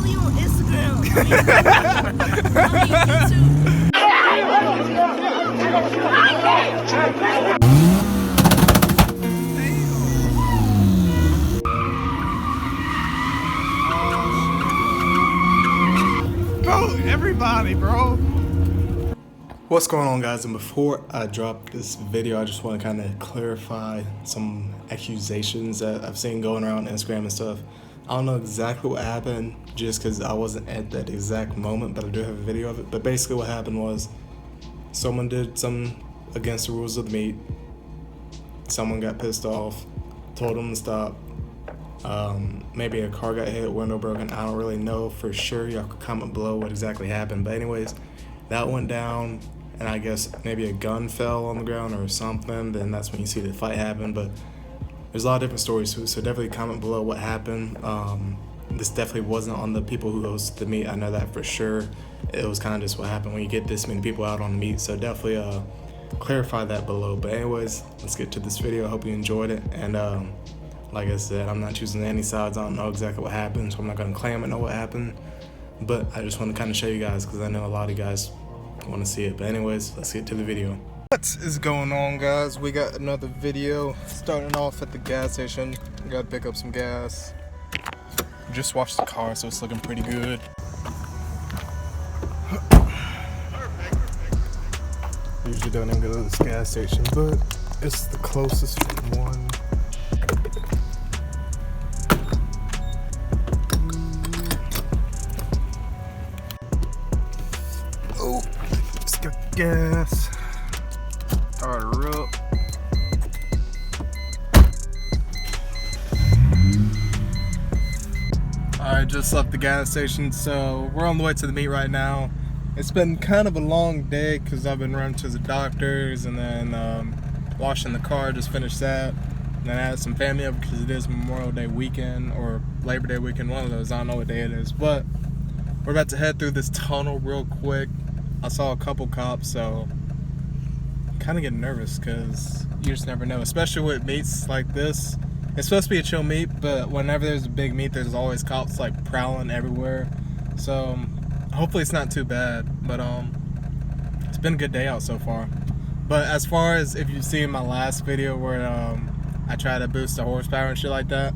you on Instagram. Bro, everybody, bro. What's going on, guys? And before I drop this video, I just want to kind of clarify some accusations that I've seen going around Instagram and stuff. I don't know exactly what happened just because I wasn't at that exact moment, but I do have a video of it. But basically what happened was someone did something against the rules of the meet. Someone got pissed off, told them to stop. Maybe a car got hit, window broken. I don't really know for sure. Y'all could comment below what exactly happened. But anyways, that went down, and I guess maybe a gun fell on the ground or something. Then that's when you see the fight happen. But there's a lot of different stories too, so definitely comment below what happened. This definitely wasn't on the people who hosted the meet. I know that for sure. It was kind of just what happened when you get this many people out on the meet. So definitely clarify that below. But anyways, let's get to this video. I hope you enjoyed it. And like I said, I'm not choosing any sides. I don't know exactly what happened, so I'm not going to claim I know what happened. But I just want to kind of show you guys because I know a lot of you guys want to see it. But anyways, let's get to the video. What is going on, guys? We got another video starting off at the gas station. We got to pick up some gas. Just washed the car, so it's looking pretty good. Usually don't even go to this gas station, but it's the closest one. Oh, just got gas. Start her up. Alright, just left the gas station, so we're on the way to the meet right now. It's been kind of a long day because I've been running to the doctors and then washing the car, just finished that. And then I had some family up because it is Memorial Day weekend or Labor Day weekend, one of those. I don't know what day it is, but we're about to head through this tunnel real quick. I saw a couple cops, so I'm kind of getting nervous because you just never know, especially with meets like this. It's supposed to be a chill meet, but whenever there's a big meet, there's always cops like prowling everywhere. So hopefully it's not too bad, but it's been a good day out so far. But as far as if you've seen my last video where I try to boost the horsepower and shit like that,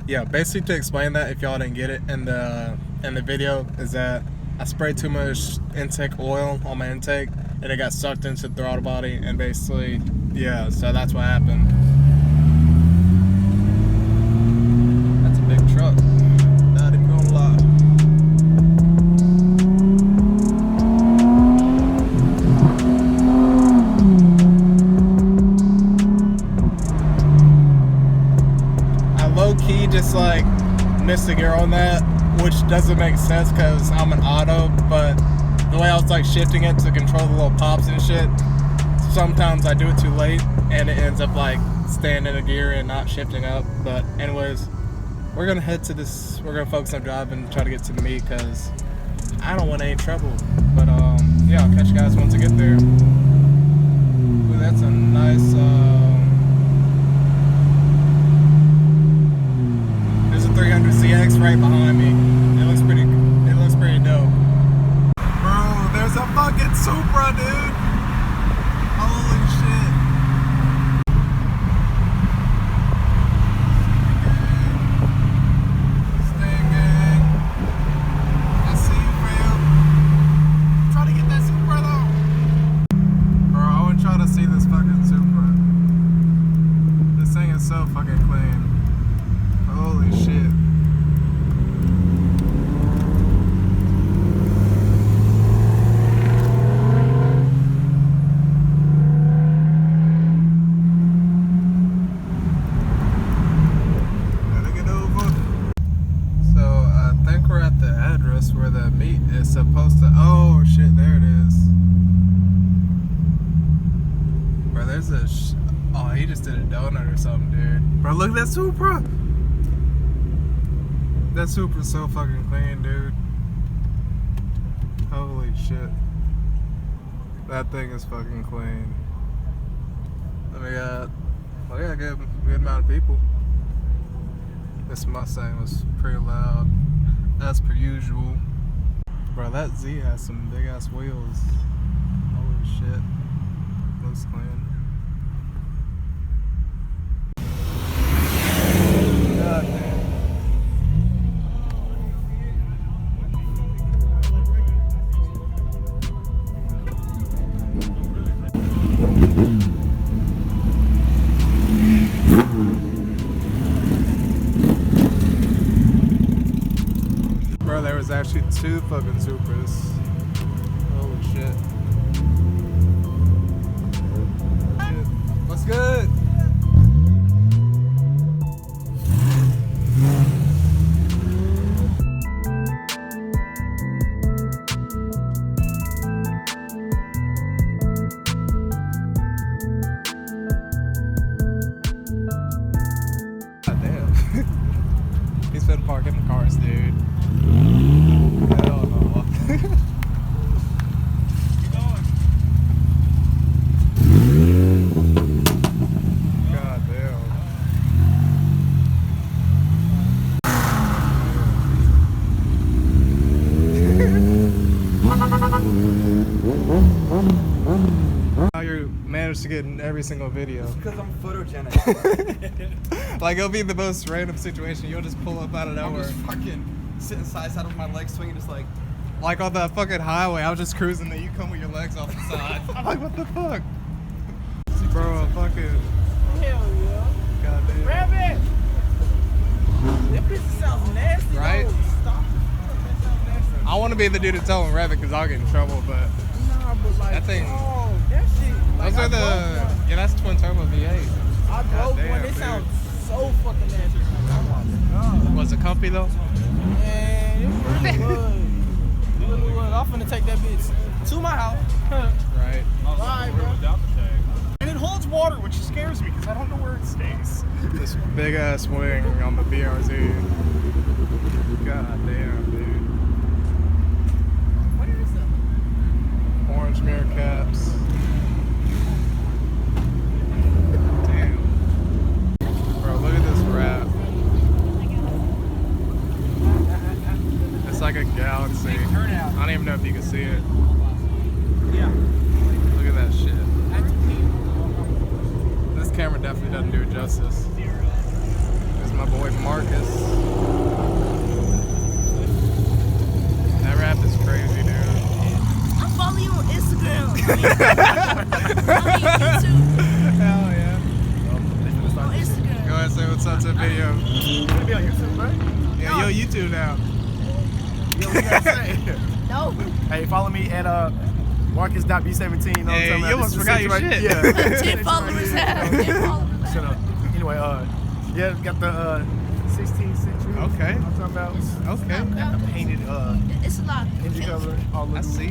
yeah, basically to explain that if y'all didn't get it in the video is that I sprayed too much intake oil on my intake and it got sucked into the throttle body, and basically, yeah, so that's what happened. That's a big truck, not even gonna lie. I low-key just like missed a gear on that, which doesn't make sense because I'm an auto, but the way I was like shifting it to control the little pops and shit, sometimes I do it too late and it ends up like staying in a gear and not shifting up. But anyways, we're gonna head to this, we're gonna focus on driving and try to get to the meet because I don't want any trouble. But yeah, I'll catch you guys once I get there. Ooh, that's a nice there's a 300ZX right behind me. It looks pretty dope. Bro, there's a fucking Supra, dude. Holy shit. Stay gang. I see you, fam. I'm trying to get that Supra though. Bro, I want y'all to see this fucking Supra. This thing is so fucking clean. Holy shit. Gotta get over. So I think we're at the address where the meet is supposed to. Oh shit, there it is. Bro, there's a. Oh, he just did a donut or something, dude. Bro, look at that Supra. That Supra's so fucking clean, dude. Holy shit. That thing is fucking clean. We got a good amount of people. This Mustang was pretty loud. as per usual. Bro, that Z has some big ass wheels. Holy shit. Looks clean. God damn. Bro, there was actually 2 fucking Supras. Holy shit. What's good? God damn. He's been parking the cars, dude. Hell no. Keep going. God damn. How you managed to get in every single video? It's because I'm photogenic. Like, it'll be the most random situation. You'll just pull up out of nowhere. I'm just fucking sitting side with my legs swinging, just like on the fucking highway, I was just cruising, that you come with your legs off the side. I'm like, what the fuck? Bro, fucking. Hell yeah. God damn. Rabbit! That bitch sounds nasty. Right? Though. Stop. That sounds nasty. I want to be the dude to tell him rabbit because I'll get in trouble, but Nah, but like, that thing. oh, that shit. Like, Those are the. Yeah, that's twin turbo V8. I drove damn, one. They dude. sound so fucking nasty. Oh my god. Was it comfy though? Man, it really was. It really was. I'm finna take that bitch to my house. Right. Alright, bro. And it holds water, which scares me because I don't know where it stays. This big ass wing on the BRZ. God damn, dude. What is it? Orange mirror caps. Damn. Bro, look at this wrap. It's like a galaxy. I don't even know if you can see it. Yeah. Look at that shit. This camera definitely doesn't do it justice. There's my boy Marcus. That rap is crazy, dude. I follow you on Instagram. I mean, YouTube. Hell yeah. On Instagram. Go ahead and say what's up to the video. You gonna be on YouTube, right? Yeah, yo, YouTube now. Yo, what you gotta say? No. Hey, follow me at Marcus.b17. Hey, you almost forgot your shit. Yeah. 10 followers have. 10 followers. Shut up. Anyway, yeah, got the 16th century. Okay. I'm talking about. Okay. Got the painted It's a lot. engine cover. All I see.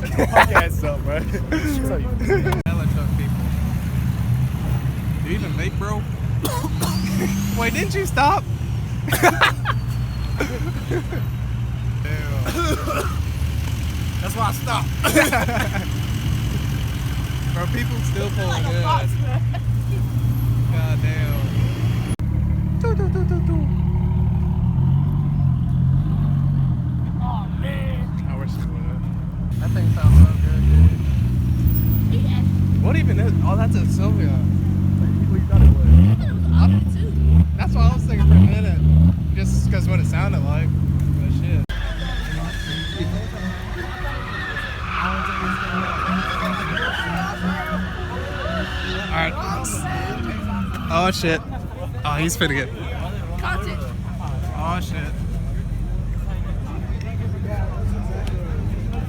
Podcast up, bro. Tell you. Hella truck people. Do you even vape, bro? Wait, didn't you stop? Damn. That's why I stopped. Bro, people still pulling Like a good. box, man. God damn. Doo, doo, doo, doo, doo. Oh, man. I wish it would. That thing sounds so good, dude. Yeah. What even is? Oh, that's a Sylvia. What you thought it was? I thought it was an Audi, too. That's what I was thinking for a minute. Just because what it sounded like. But shit. Alright. Oh shit. Oh, he's finna get. Content. Oh shit.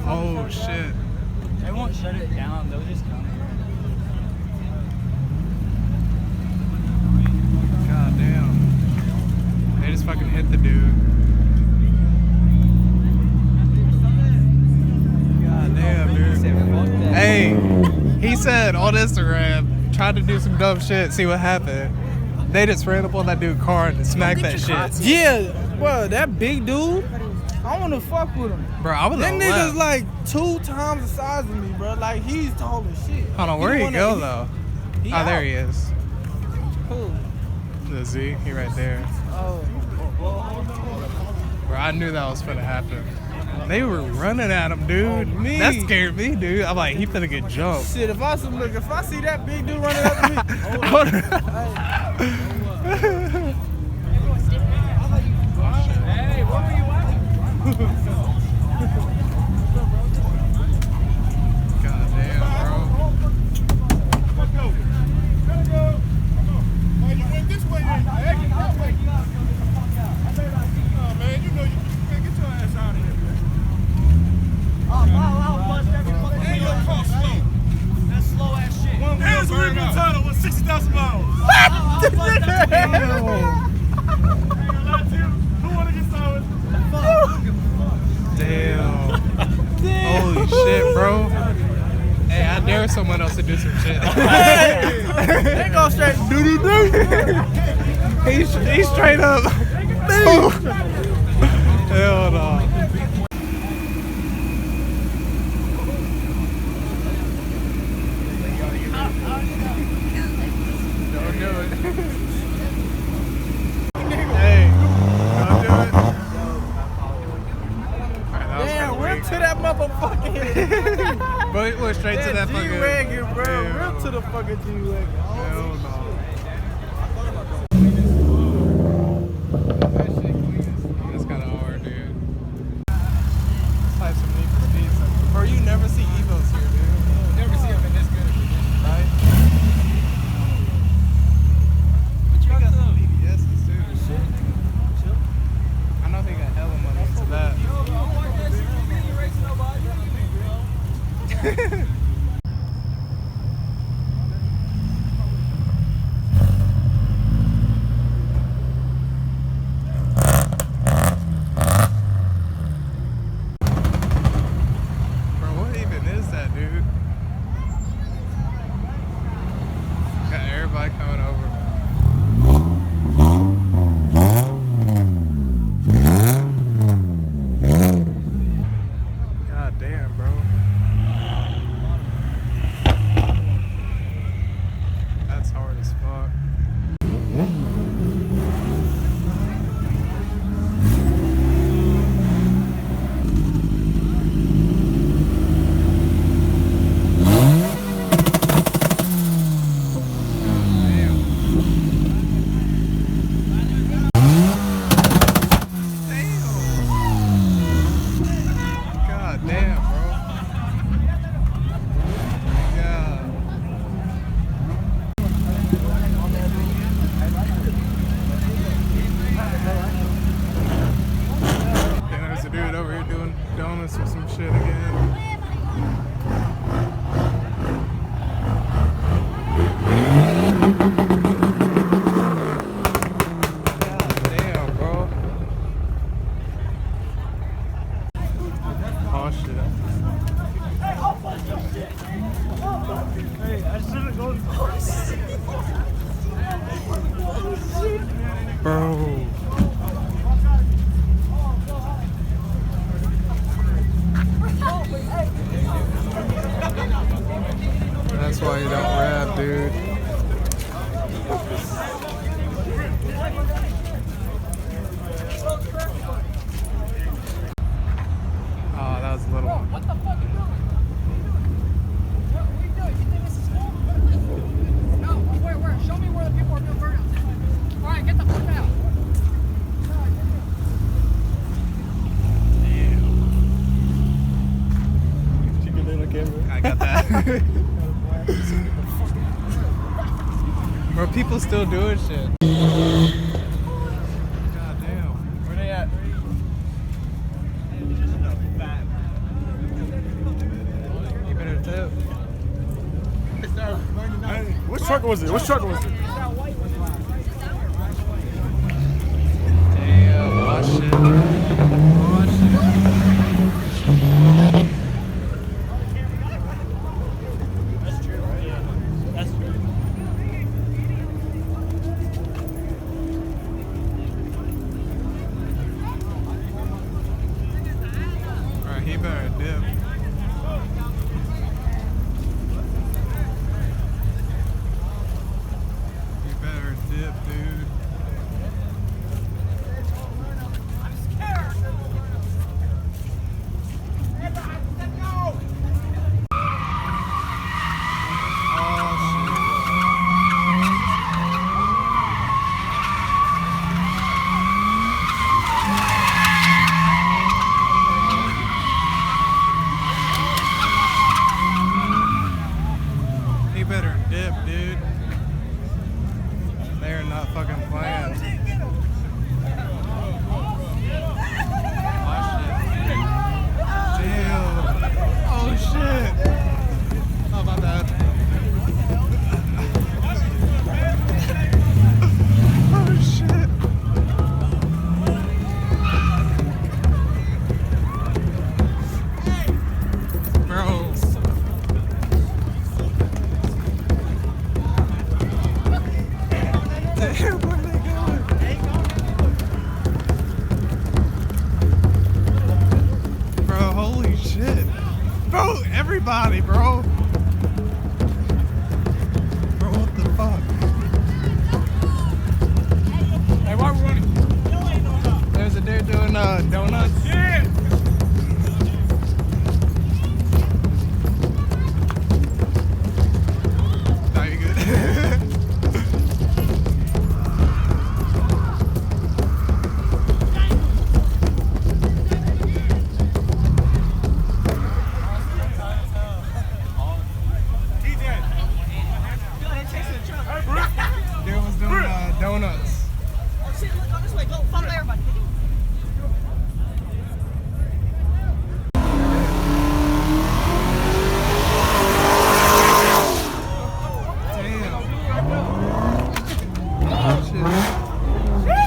Oh shit. they won't shut it down. They'll just come. God damn. They just fucking hit the dude. God damn, dude. Hey, he said on Instagram, tried to do some dumb shit, see what happened. They just ran up on that dude's car and smacked that shit. Yeah, bro, that big dude, I want to fuck with him. Bro, I was That on nigga's left. like 2 times the size of me, bro. Like, he's tall as shit. Hold on, where'd he go though? He Oh, there out. he is. Cool. The Z, he right there. Oh. I knew that was finna happen. They were running at him, dude. Me. That scared me, dude. I'm like, he finna get jumped. Shit, if I see that big dude running up to me, hold on. Hey, what were you at? God damn, bro. Let's go. Let's go. Oh, you went this way then. Hey, get that way. Oh, man, you know you can't get your ass out of here, man. Hey, your car slow. That slow ass shit. One wheel burn out. Tunnel with 60,000 miles. Who want to get started? Damn. Holy shit, bro. Hey, I dare someone else to do some shit. They go straight doo-doo-doo. He's straight up. Hell no. Don't do it. Hey, don't do it. Damn, rip to that motherfucking Bro, he went straight to that fucking G-Wagon, bro. Yeah. Rip to the fucking G-Wagon. Hell no. That's kind of hard, dude. It's like some need for speed. Bro, you never see Evos here, dude. Never see him in this good. Right? But you got some. BBS's too. I know he got hella money to that. Bro, what even is that, dude? Got everybody coming over. God damn, bro. That's hard as fuck. God damn, bro. God. And there's a dude over here doing donuts or some shit again. God damn, bro. Oh shit. Hey, I should've gone Bro. That's why you don't rap, dude. Oh, that was a little one. What the fuck are you doing? What are you doing? You think this is school? No, where? Show me where the people are doing burnouts. Alright, get the fuck out. She get in the camera. I got that. Bro, people still doing shit. God damn. Where they at? You better tip. Hey, which truck was it? Which truck was it? Damn, oh shit. Oh shit. That's true, right? Yeah. That's true. Alright, he better dip. Bro, everybody, bro. Bro, what the fuck? Hey, why are we running? There's a dude doing donuts. Yeah. Nah, you good? Dude was doing donuts. Oh shit, look, go this way. Go, follow everybody.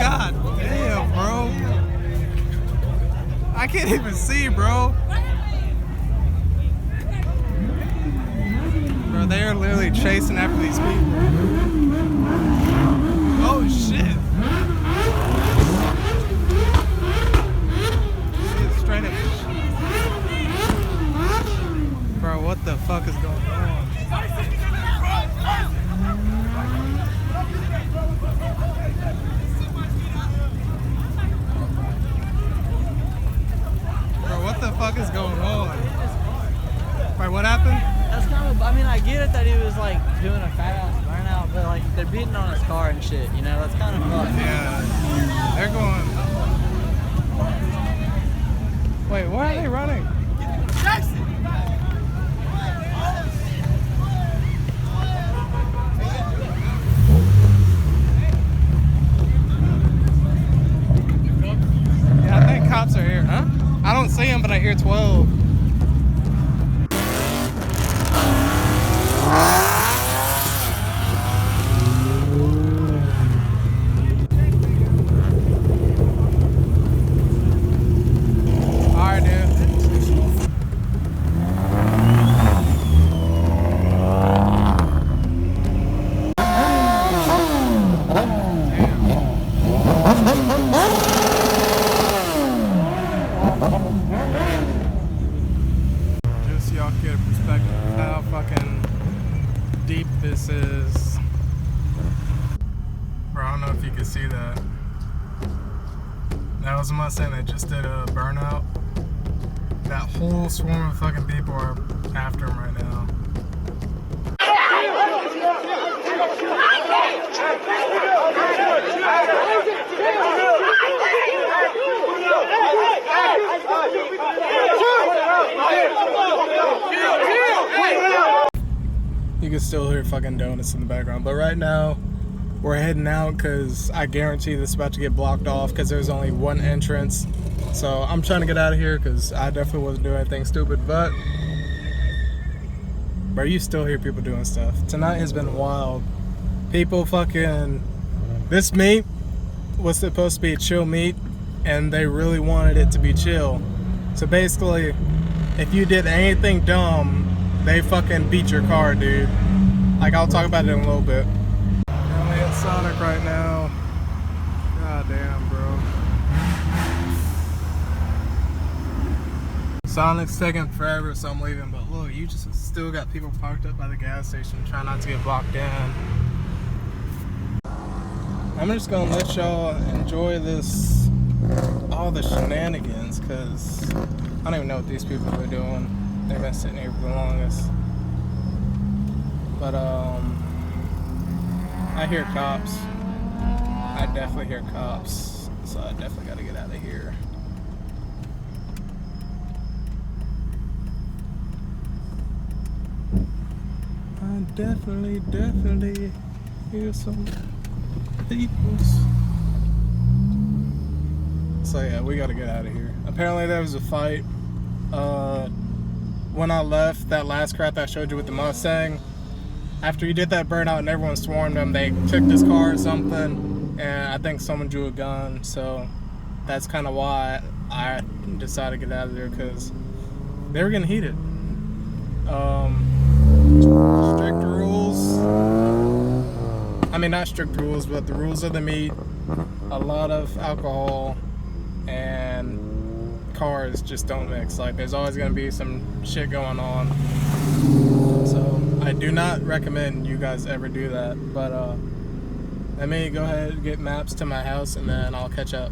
God damn, bro. I can't even see, bro. Bro, they are literally chasing after these people. Oh shit. Shit, straight up. Bro, what the fuck is going on? Bro, what the fuck is going on? Wait, what happened? That's kind of, I mean, I get it that he was like doing a fat ass burnout, but like they're beating on his car and shit, you know? That's kind of fucked. Yeah, they're going. Wait, why are they running? Yeah, I think cops are here, huh? I don't see them, but I hear 12. Just so y'all get a perspective of how fucking deep this is. Bro, I don't know if you can see that. That was a Mustang that just did a burnout. That whole swarm of fucking people are after him right now. You can still hear fucking donuts in the background, but right now we're heading out because I guarantee this is about to get blocked off because there's only one entrance. So I'm trying to get out of here because I definitely wasn't doing anything stupid, but you still hear people doing stuff. Tonight has been wild. People fucking, this meet was supposed to be a chill meet and they really wanted it to be chill. So basically, if you did anything dumb, they fucking beat your car, dude. Like, I'll talk about it in a little bit. Currently at Sonic right now. God damn, bro. Sonic's taking forever, so I'm leaving. But look, you just still got people parked up by the gas station trying not to get blocked in. I'm just gonna let y'all enjoy this, all the shenanigans, because I don't even know what these people are doing. They've been sitting here for the longest. But I hear cops. I definitely hear cops. So I definitely gotta get out of here. I definitely hear some peoples. So yeah, we gotta get out of here. Apparently there was a fight. When I left, that last crap I showed you with the Mustang, after he did that burnout and everyone swarmed him, they took his car or something, and I think someone drew a gun, so that's kind of why I decided to get out of there, because they were getting heated. Strict rules. I mean, not strict rules, but the rules of the meet. A lot of alcohol and cars just don't mix. Like, there's always gonna be some shit going on. So I do not recommend you guys ever do that. But let me go ahead and get maps to my house, and then I'll catch up.